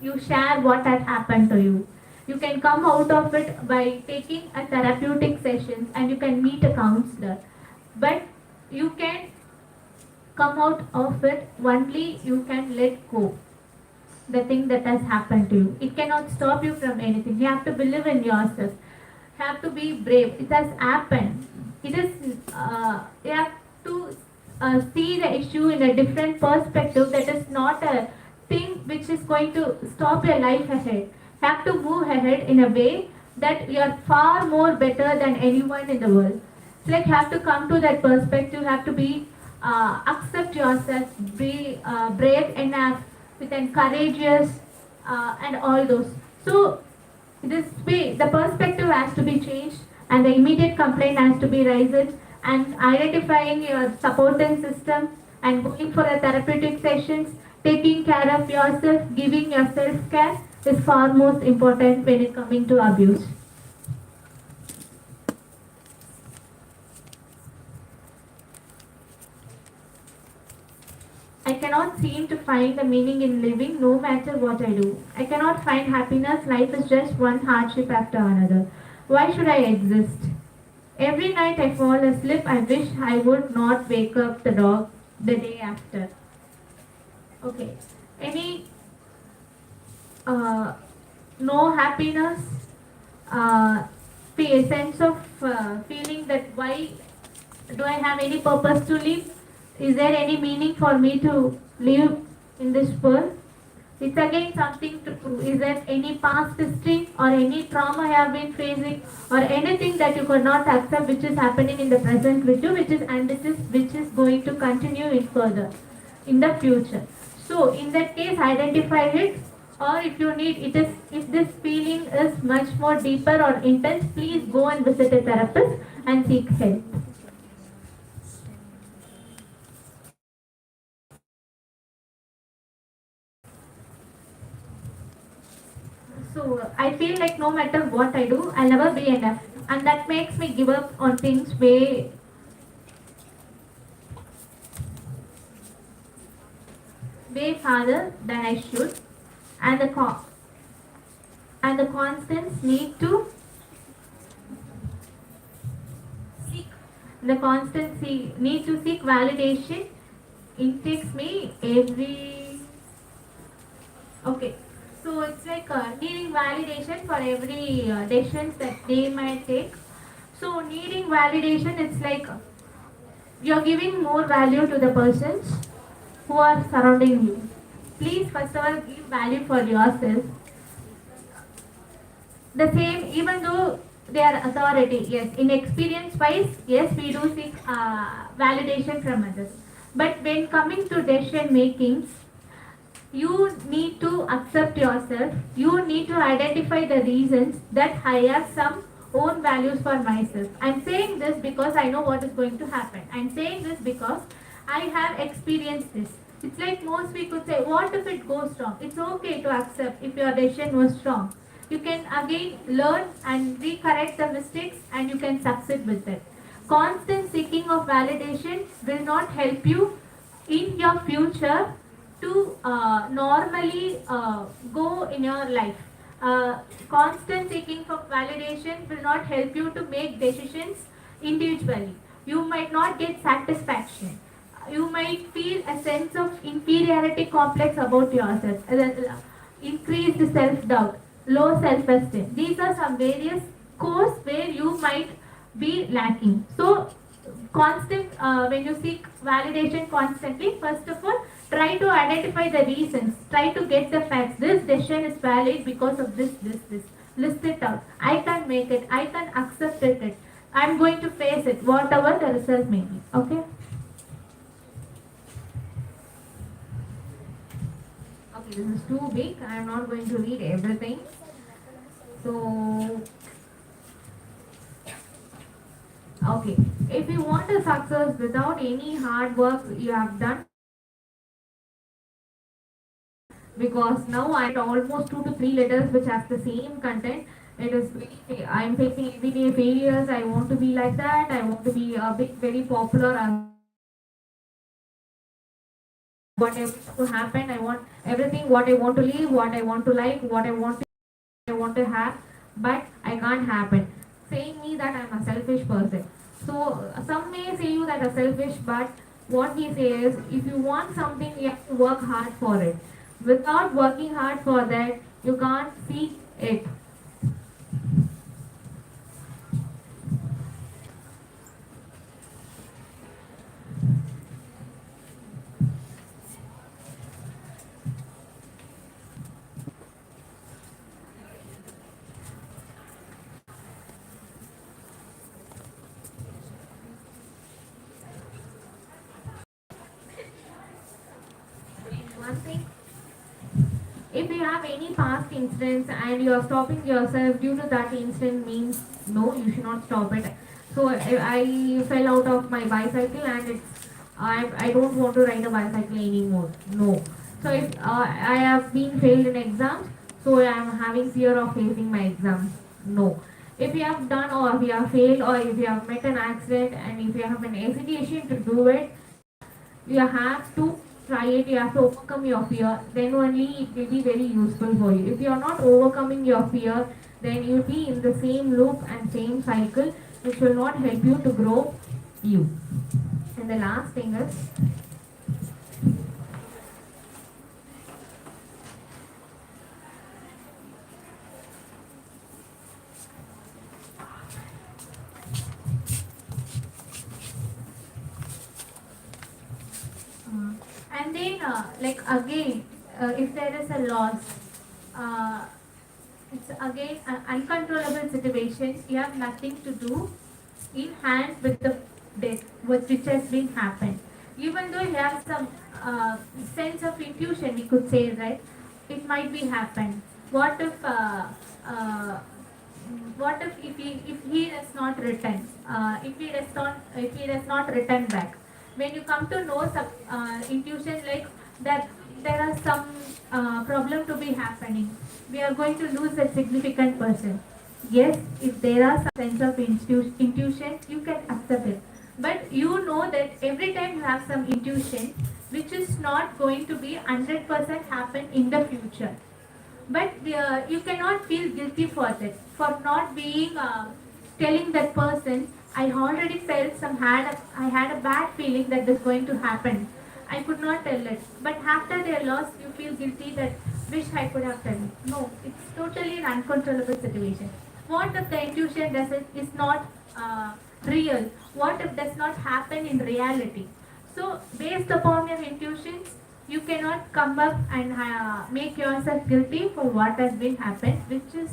you share what has happened to you. You can come out of it by taking a therapeutic sessions, and you can meet a counselor. But you can come out of it only you can let go the thing that has happened to you. It cannot stop you from anything. You have to believe in yourself. You have to be brave. It has happened. It is. You have to see the issue in a different perspective. That is not a thing which is going to stop your life ahead. You have to move ahead in a way that you are far more better than anyone in the world. It's like you have to come to that perspective. You have to be accept yourself, be brave enough, with and courageous, and all those. So this way, the perspective has to be changed, and the immediate complaint has to be raised, and identifying your supporting system and going for a therapeutic sessions, taking care of yourself, giving yourself care is far most important when it coming to abuse. I cannot seem to find the meaning in living no matter what I do. I cannot find happiness. Life is just one hardship after another. Why should I exist? Every night I fall asleep. I wish I would not wake up the day after. Okay. Any no happiness, a sense of feeling that why do I have any purpose to live? Is there any meaning for me to live in this world? It's again something to prove. Is there any past history or any trauma I have been facing or anything that you could not accept which is happening in the present with you, which is going to continue in further in the future. So in that case, identify it, or if you need it is if this feeling is much more deeper or intense, please go and visit a therapist and seek help. So I feel like no matter what I do, I'll never be enough, and that makes me give up on things way farther than I should, and the constant need to seek need to seek validation. It takes me every okay. So it's like needing validation for every decisions that they might take. So needing validation, it's like you're giving more value to the persons who are surrounding you. Please first of all give value for yourself. The same, even though they are authority, yes, in experience wise, yes, we do seek validation from others. But when coming to decision makings, you need to accept yourself. You need to identify the reasons that I have some own values for myself. I'm saying this because I know what is going to happen. I'm saying this because I have experienced this. It's like most people say, what if it goes wrong? It's okay to accept if your decision was wrong. You can again learn and recorrect the mistakes, and you can succeed with it. Constant seeking of validation will not help you in your future to normally go in your life. Constant seeking for validation will not help you to make decisions individually. You might not get satisfaction. You might feel a sense of inferiority complex about yourself, increased self doubt, low self esteem. These are some various cores where you might be lacking. So, constant when you seek validation constantly, first of all, try to identify the reasons. Try to get the facts. This decision is valid because of this. List it out. I can make it. I can accept it. I'm going to face it, whatever the result may be. Okay. Okay, this is too big. I am not going to read everything. So, okay, if you want a success without any hard work you have done, because now I write almost 2 to 3 letters which has the same content. It is I'm facing everyday failures. I want to be like that. I want to be a bit very popular. I want everything to happen. I want everything. What I want to live. What I want to like. What I want to have. But I can't happen. Saying me that I'm a selfish person. So some may say you that are selfish, but what he says, if you want something, you have to work hard for it. Without working hard for that, you can't see it. One thing, if you have any past incidents and you are stopping yourself due to that incident, means no, you should not stop it. So I fell out of my bicycle and I don't want to ride a bicycle anymore. No. So if I have been failed in exams, so I am having fear of facing my exams. No. If you have done or if you have failed or if you have met an accident and if you have an hesitation to do it, you have to try it. You have to overcome your fear, then only it will be very useful for you. If you are not overcoming your fear, then you'll be in the same loop and same cycle, which will not help you to grow you. And the last thing is, And then, like again, if there is a loss, uh, it's again an uncontrollable situation. You have nothing to do in hand with the death, which has been happened. Even though you have some sense of intuition, we could say, right? It might be happened. What if? Uh, what if he does not return? If he does not return back? When you come to know some intuition like that, there are some problem to be happening. We are going to lose a significant person. Yes, if there are some sense of intuition, you can accept it. But you know that every time you have some intuition, which is not going to be 100% happen in the future. But you cannot feel guilty for that, for not being telling that person, I already felt I had a bad feeling that this is going to happen. I could not tell it. But after their loss, you feel guilty that wish I could have told. No, it's totally an uncontrollable situation. What if the intuition is not real? What if does not happen in reality? So, based upon your intuitions, you cannot come up and make yourself guilty for what has been happened, which is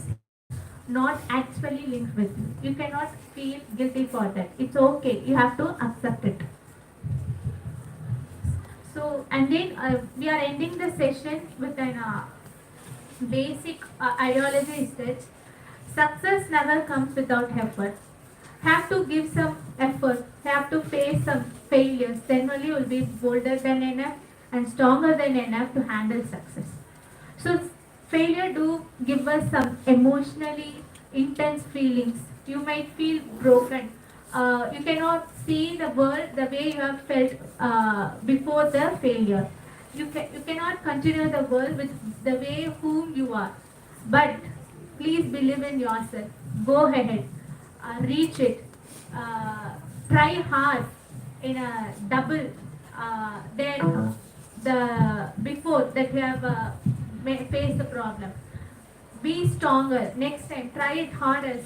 not actually linked with you. You cannot feel guilty for that. It's okay. You have to accept it. So, and then we are ending the session with an basic ideology is that success never comes without effort. Have to give some effort, have to face some failures, then only you will be bolder than enough and stronger than enough to handle success. So failure do give us some emotionally intense feelings. You might feel broken. You cannot see the world the way you have felt before the failure. You cannot continue the world with the way whom you are. But please believe in yourself. Go ahead. Reach it. Try hard in a double than the before that you have faced the problem. Be stronger. Next time, try it harder.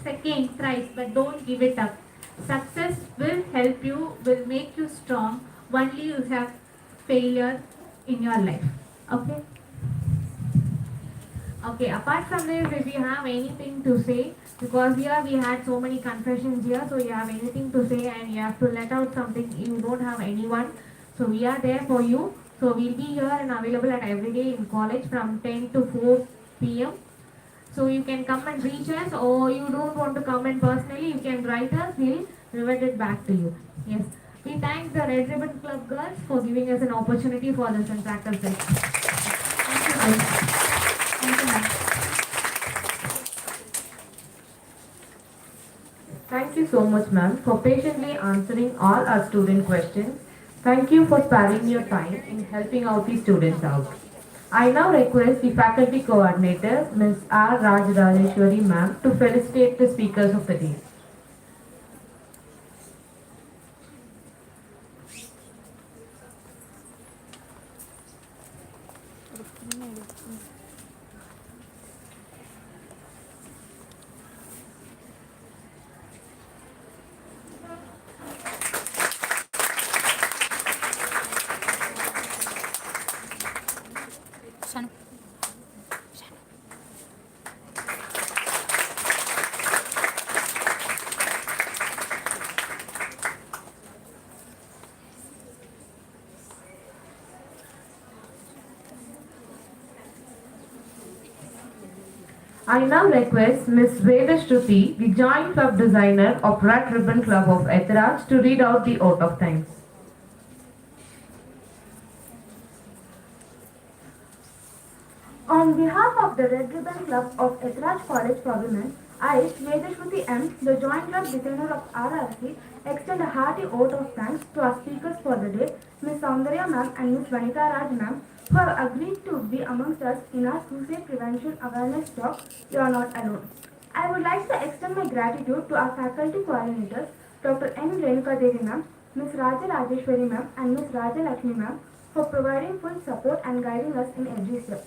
Second, thrice, but don't give it up. Success will help you, will make you strong. Only you have failure in your life. Okay? Okay, apart from this, if you have anything to say, because here we had so many confessions here, so you have anything to say and you have to let out something, you don't have anyone, so we are there for you. So we'll be here and available at every day in college from 10 to 4 p.m. So you can come and reach us, or you don't want to come in personally, you can write us, we'll revert it back to you. Yes. We thank the Red Ribbon Club girls for giving us an opportunity for this and practice this. Thank you, ma'am. Thank you, ma'am. Thank you so much, ma'am, for patiently answering all our student questions. Thank you for sparing your time in helping out the students out. I now request the faculty coordinator, Ms. R. Rajeshwari, ma'am, to felicitate the speakers of the day. I now request Ms. Veda Shruti, the Joint Club Designer of Red Ribbon Club of Ethraj, to read out the vote of thanks. On behalf of the Red Ribbon Club of Ethraj College for Women, I, Vedashruti M., the Joint Club Designer of RRC, extend a hearty vote of thanks to our speakers for the day, Ms. Soundarya Ma'am and Ms. Vanita Raj Ma'am, who have agreed to be amongst us in our suicide prevention awareness talk, You Are Not Alone. I would like to extend my gratitude to our faculty coordinators, Dr. N. Renuka Devi Ma'am, Ms. Raja Rajeshwari Ma'am and Ms. Raja Lakshmi Ma'am for providing full support and guiding us in every step.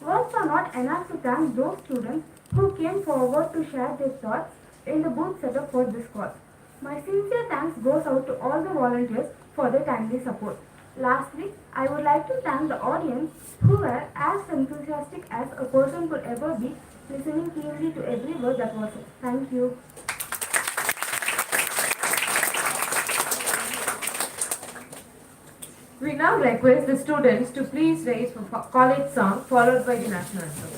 Words are not enough to thank those students who came forward to share their thoughts in the booth setup for this cause. My sincere thanks goes out to all the volunteers for their timely support. Lastly, I would like to thank the audience who were as enthusiastic as a person could ever be, listening keenly to every word that was said. Thank you. We now request the students to please raise for college song followed by the national anthem.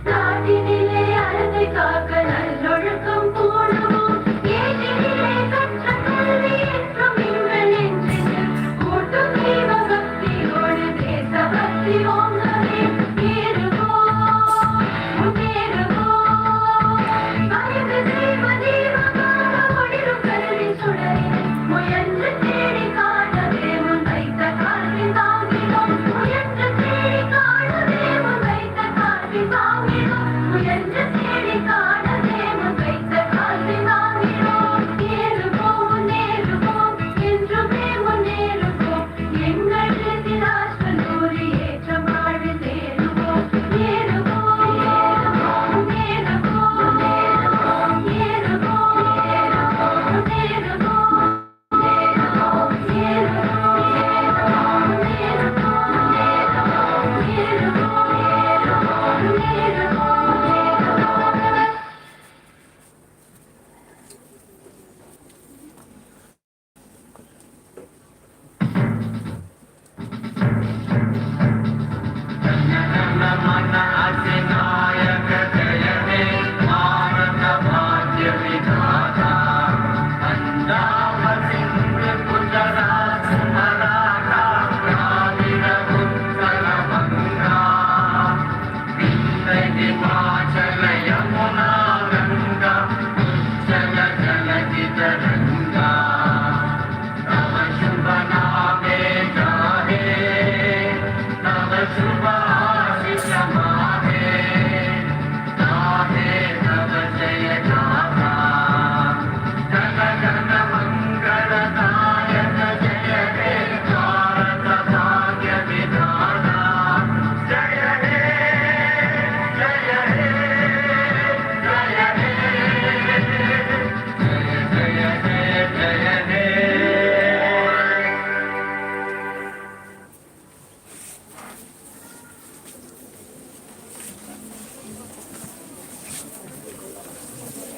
நாட்டினிலே அறத்தை காக்க நல்லொழுக்கம்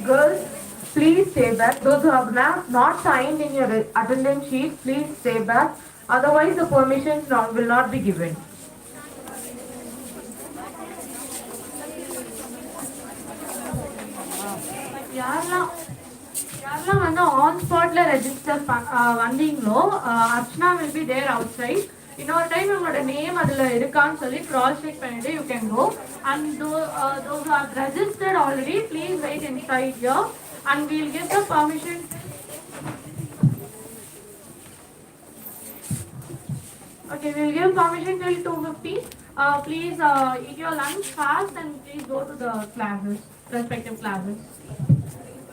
Girls, please stay back. Those who have not signed in your attendance sheet, please stay back. Otherwise, the permissions will not be given. யாரெல்லாம் யாரெல்லாம் வந்து on ஸ்பாட்ல register வந்தீங்களோ Archana will be there outside. இன்னொரு time உங்களோட name அதில் இருக்கான்னு சொல்லி கிராஸ் செக் பண்ணிட்டு you can go. And those who have registered already, please wait inside here and we'll give the permission. Okay, we'll give permission till 2:50. Please eat your lunch fast and please go to the classes, respective classes.